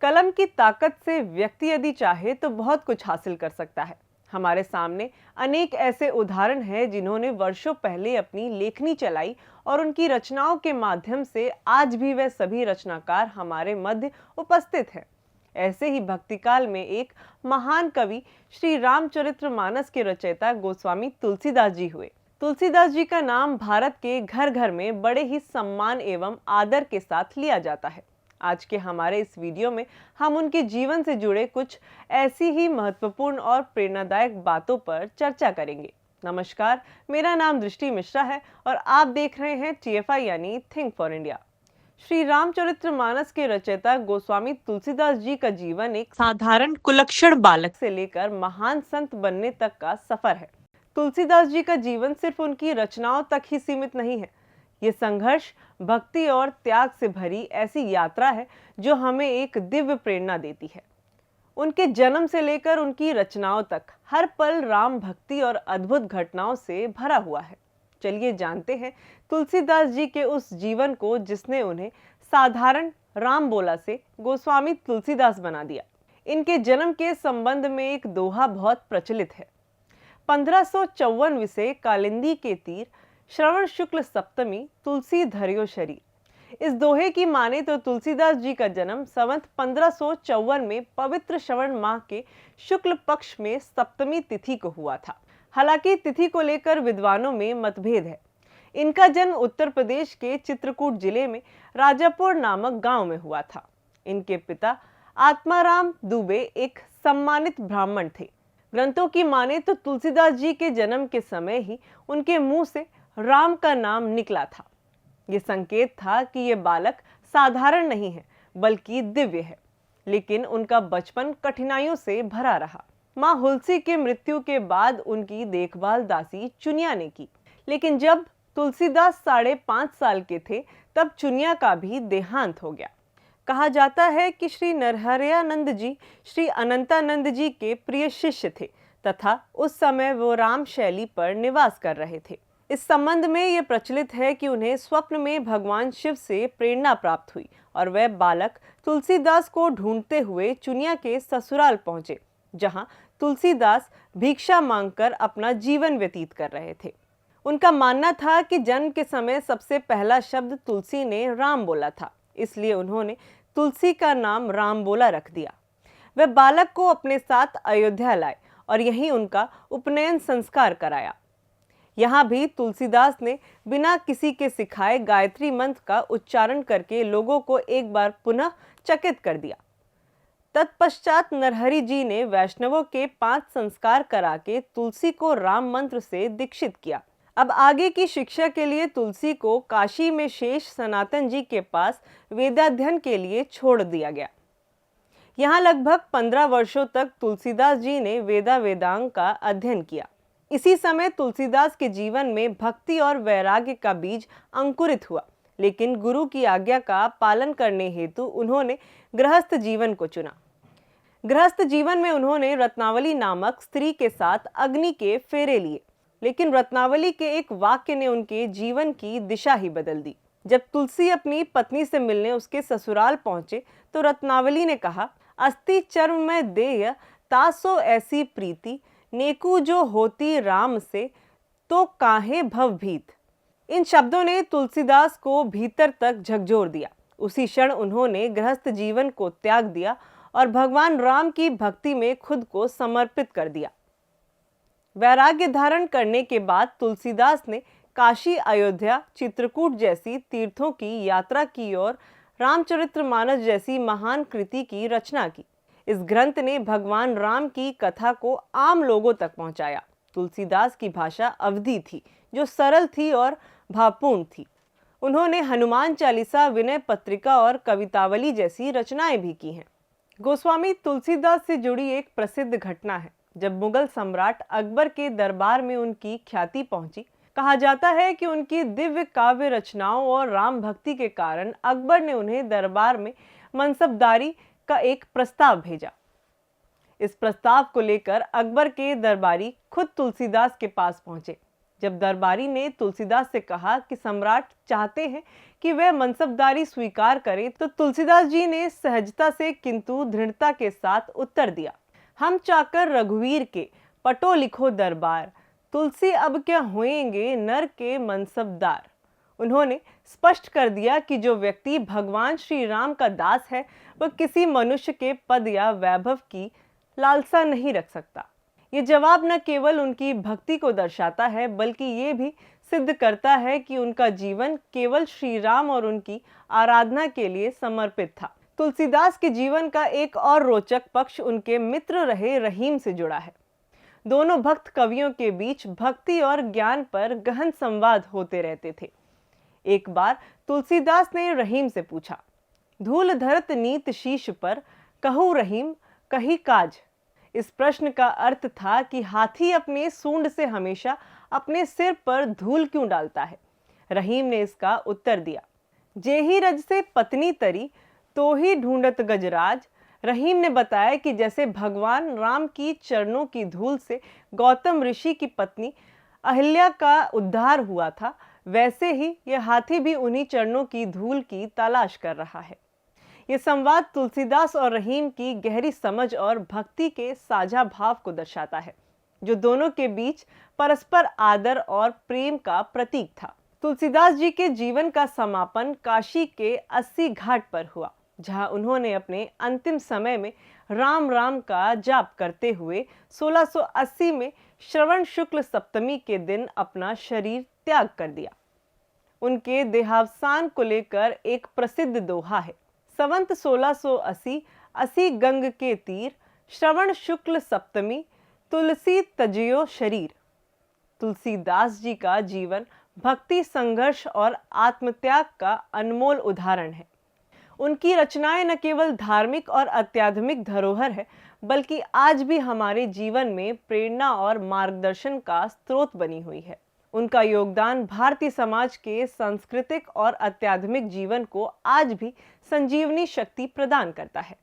कलम की ताकत से व्यक्ति यदि चाहे तो बहुत कुछ हासिल कर सकता है। हमारे सामने अनेक ऐसे उदाहरण हैं जिन्होंने वर्षों पहले अपनी लेखनी चलाई और उनकी रचनाओं के माध्यम से आज भी वह सभी रचनाकार हमारे मध्य उपस्थित हैं। ऐसे ही भक्तिकाल में एक महान कवि श्री रामचरितमानस के रचयिता गोस्वामी तुलसीदास जी हुए। तुलसीदास जी का नाम भारत के घर घर में बड़े ही सम्मान एवं आदर के साथ लिया जाता है। आज के हमारे इस वीडियो में हम उनके जीवन से जुड़े कुछ ऐसी ही महत्वपूर्ण और प्रेरणादायक बातों पर चर्चा करेंगे। नमस्कार, मेरा नाम दृष्टि मिश्रा है और आप देख रहे हैं TFI यानी think for India. Shri Ramcharitmanas के रचयिता गोस्वामी तुलसीदास जी का जीवन एक साधारण कुलक्षण बालक से लेकर महान संत बनने तक का सफर है। तुलसीदास जी का जीवन सिर्फ उनकी रचनाओं तक ही सीमित नहीं है। ये संघर्ष, भक्ति और त्याग से भरी ऐसी यात्रा है जो हमें एक दिव्य प्रेरणा देती है। उनके जन्म से लेकर उनकी रचनाओं तक हर पल राम भक्ति और अद्भुत घटनाओं से भरा हुआ है। चलिए जानते हैं तुलसीदास जी के उस जीवन को जिसने उन्हें साधारण राम बोला से गोस्वामी तुलसीदास बना दिया। इनके जन्म के संबंध में एक दोहा बहुत प्रचलित है। 1554 विषय कालिंदी के तीर, श्रवण शुक्ल सप्तमी तुलसी धर्यो शरीर। इस दोहे की माने तो तुलसीदास जी का जन्म संवत 1554 में पवित्र श्रवण माह के शुक्ल पक्ष में सप्तमी तिथि को हुआ था। हालांकि तिथि को लेकर विद्वानों में मतभेद है। इनका जन्म उत्तर प्रदेश के चित्रकूट जिले में राजापुर नामक गांव में हुआ था। इनके पिता आत्माराम दुबे एक सम्मानित ब्राह्मण थे। ग्रंथों की माने तो तुलसीदास जी के जन्म के समय ही उनके मुंह से राम का नाम निकला था। यह संकेत था कि यह बालक साधारण नहीं है बल्कि दिव्य है। लेकिन उनका बचपन कठिनाइयों से भरा रहा। मां हुलसी के मृत्यु के बाद उनकी देखभाल दासी चुनिया ने की। लेकिन जब तुलसीदास 5.5 साल के थे तब चुनिया का भी देहांत हो गया। कहा जाता है कि श्री नरहरयानंद जी श्री अनंतानंद जी के प्रिय शिष्य थे तथा उस समय वो राम शैली पर निवास कर रहे थे। इस संबंध में ये प्रचलित है कि उन्हें स्वप्न में भगवान शिव से प्रेरणा प्राप्त हुई और वह बालक तुलसीदास को ढूंढते हुए चुनिया के ससुराल पहुंचे, जहां तुलसीदास भिक्षा मांगकर अपना जीवन व्यतीत कर रहे थे। उनका मानना था कि जन्म के समय सबसे पहला शब्द तुलसी ने राम बोला था, इसलिए उन्होंने तुलसी का नाम राम बोला रख दिया। वह बालक को अपने साथ अयोध्या लाए और यहीं उनका उपनयन संस्कार कराया। यहाँ भी तुलसीदास ने बिना किसी के सिखाए गायत्री मंत्र का उच्चारण करके लोगों को एक बार पुनः चकित कर दिया। तत्पश्चात नरहरि जी ने वैष्णवों के 5 संस्कार करा के तुलसी को राम मंत्र से दीक्षित किया। अब आगे की शिक्षा के लिए तुलसी को काशी में शेष सनातन जी के पास वेदाध्ययन के लिए छोड़ दिया गया। यहाँ लगभग 15 वर्षों तक तुलसीदास जी ने वेदांग का अध्ययन किया। इसी समय तुलसीदास के जीवन में भक्ति और वैराग्य का बीज अंकुरित हुआ। लेकिन गुरु की आज्ञा का पालन करने हेतु उन्होंने गृहस्थ जीवन को चुना। गृहस्थ जीवन में उन्होंने रत्नावली नामक स्त्री के साथ अग्नि के फेरे लिए। लेकिन रत्नावली के एक वाक्य ने उनके जीवन की दिशा ही बदल दी। जब तुलसी अपनी पत्नी से मिलने उसके ससुराल पहुंचे तो रत्नावली ने कहा, अस्ति चर्म में देय तासो ऐसी प्रीति, नेकू जो होती राम से तो काहे भवभीत। इन शब्दों ने तुलसीदास को भीतर तक झकझोर दिया। उसी क्षण उन्होंने गृहस्थ जीवन को त्याग दिया और भगवान राम की भक्ति में खुद को समर्पित कर दिया। वैराग्य धारण करने के बाद तुलसीदास ने काशी, अयोध्या, चित्रकूट जैसी तीर्थों की यात्रा की और रामचरितमानस जैसी महान कृति की रचना की। इस ग्रंथ ने भगवान राम की कथा को आम लोगों तक पहुंचाया। तुलसीदास की भाषा अवधी थी जो सरल थी और भावपूर्ण थी। उन्होंने हनुमान चालीसा, विनय पत्रिका और कवितावली जैसी रचनाएं भी की हैं। गोस्वामी तुलसीदास से जुड़ी एक प्रसिद्ध घटना है। जब मुगल सम्राट अकबर के दरबार में उनकी ख्याति पहुंची, कहा जाता है कि उनकी दिव्य काव्य रचनाओं और राम भक्ति के कारण अकबर ने उन्हें दरबार में मनसबदारी का एक प्रस्ताव भेजा। इस प्रस्ताव को लेकर अकबर के दरबारी खुद तुलसीदास के पास पहुंचे। जब दरबारी ने तुलसीदास से कहा कि सम्राट चाहते हैं कि वह मनसबदारी स्वीकार करें, तो तुलसीदास जी ने सहजता से किंतु दृढ़ता के साथ उत्तर दिया, हम चाकर रघुवीर के, पटो लिखो दरबार, तुलसी अब क्या होएंगे नर के मनसबदार। उन्होंने स्पष्ट कर दिया कि जो व्यक्ति भगवान श्री राम का दास है वह किसी मनुष्य के पद या वैभव की लालसा नहीं रख सकता। ये जवाब न केवल उनकी भक्ति को दर्शाता है बल्कि ये भी सिद्ध करता है कि उनका जीवन केवल श्री राम और उनकी आराधना के लिए समर्पित था। तुलसीदास के जीवन का एक और रोचक पक्ष उनके मित्र रहे रहीम से जुड़ा है। दोनों भक्त कवियों के बीच भक्ति और ज्ञान पर गहन संवाद होते रहते थे। एक बार तुलसीदास ने रहीम से पूछा, धूल धरत नीत शीश पर, कहूँ रहीम कही काज। इस प्रश्न का अर्थ था कि हाथी अपने सूंड से हमेशा अपने सिर पर धूल क्यों डालता है। रहीम ने इसका उत्तर दिया, जेही रज से पत्नी तरी, तो ही ढूंढत गजराज। रहीम ने बताया कि जैसे भगवान राम की चरणों की धूल से गौतम ऋषि की पत्नी अहिल्या का उद्धार हुआ था, वैसे ही यह हाथी भी उन्हीं चरणों की धूल की तलाश कर रहा है। ये संवाद तुलसीदास और रहीम की गहरी समझ और भक्ति के साझा भाव को दर्शाता है, जो दोनों के बीच परस्पर आदर और प्रेम का प्रतीक था। तुलसीदास जी के जीवन का समापन काशी के 80 घाट पर हुआ, जहां उन्होंने अपने अंतिम समय में राम राम का जाप करते हुए 1680 में श्रवण शुक्ल सप्तमी के दिन अपना शरीर त्याग कर दिया। उनके देहावसान को लेकर एक प्रसिद्ध दोहा है, संवत 1680, असी गंग के तीर, श्रवण शुक्ल सप्तमी, तुलसी तजियो शरीर। तुलसीदास जी का जीवन भक्ति, संघर्ष और आत्मत्याग का अनमोल उदाहरण है। उनकी रचनाएं न केवल धार्मिक और आध्यात्मिक धरोहर है, बल्कि आज भी हमारे जीवन में प्रेरणा और मार्गदर्शन का स्रोत बनी हुई है। उनका योगदान भारतीय समाज के सांस्कृतिक और आध्यात्मिक जीवन को आज भी संजीवनी शक्ति प्रदान करता है।